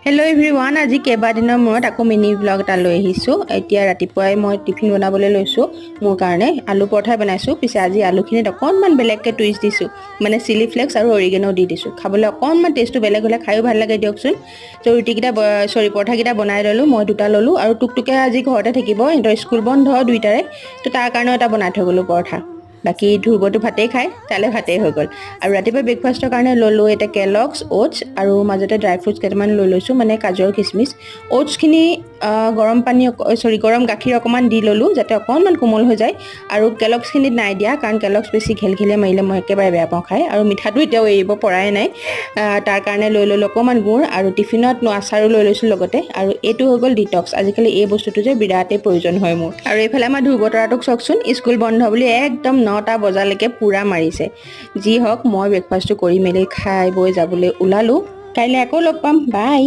Hello' everyone, আজি কেইবাদিনৰ মূৰত আকৌ মিনি ব্লগ এটা লৈ আহিছোঁ। এতিয়া ৰাতিপুৱাই মই টিফিন বনাবলৈ লৈছোঁ। মোৰ কাৰণে আলু পৰঠাই বনাইছোঁ। পিছে আজি আলুখিনিত অকণমান বেলেগকৈ টুইষ্ট দিছোঁ, মানে চিলি ফ্লেক্স আৰু অৰিগেনো দি দিছোঁ। খাবলৈ অকণমান টেষ্টটো বেলেগ হ'লে খায়ো ভাল লাগে দিয়কচোন। তো পৰঠাকেইটা বনাই ল'লোঁ। মই দুটা ল'লোঁ আৰু টুকটুকে আজি ঘৰতে থাকিব, সিহঁতৰ স্কুল বন্ধ দুইটাৰে। তো তাৰ কাৰণেও এটা বনাই থৈ গ'লোঁ পৰঠা। বাকী ধ্ৰুৱটো ভাতেই খায়, তালৈ ভাতেই হৈ গ'ল। আৰু ৰাতিপুৱা ব্ৰেকফাষ্টৰ কাৰণে ল'লোঁ এটা কেলগছ অ'টছ আৰু মাজতে ড্ৰাই ফ্ৰুটছ কেইটামান লৈ লৈছোঁ, মানে কাজু আৰু কিচমিচ। অ'টছখিনি গৰম গাখীৰ অকণমান দি ল'লোঁ যাতে অকণমান কোমল হৈ যায়। আৰু কেলগছখিনিত নাই দিয়া, কাৰণ কেলগছ বেছি ঘেলঘেলীয়া মাৰিলে মই একেবাৰে বেয়া পাওঁ খাই, আৰু মিঠাটো এতিয়াও এৰিব পৰাই নাই। তাৰ কাৰণে লৈ ল'লোঁ অকণমান গুড়, আৰু টিফিনত আচাৰো লৈ লৈছোঁ লগতে। আৰু এইটো হৈ গ'ল ডিটক্স। আজিকালি এই বস্তুটো যে বিৰাটেই প্ৰয়োজন হয় মোৰ। আৰু এইফালে আমাৰ ধ্ৰুৱ তৰাটোক চাওকচোন, স্কুল বন্ধ বুলি একদম 9টা বজালৈকে পূৰা মাৰিছে। যি হওক, মই ব্ৰেকফাষ্টটো কৰি মেলি খাই বৈ যাবলৈ ওলালোঁ। কাইলৈ আকৌ লগ পাম, বাই।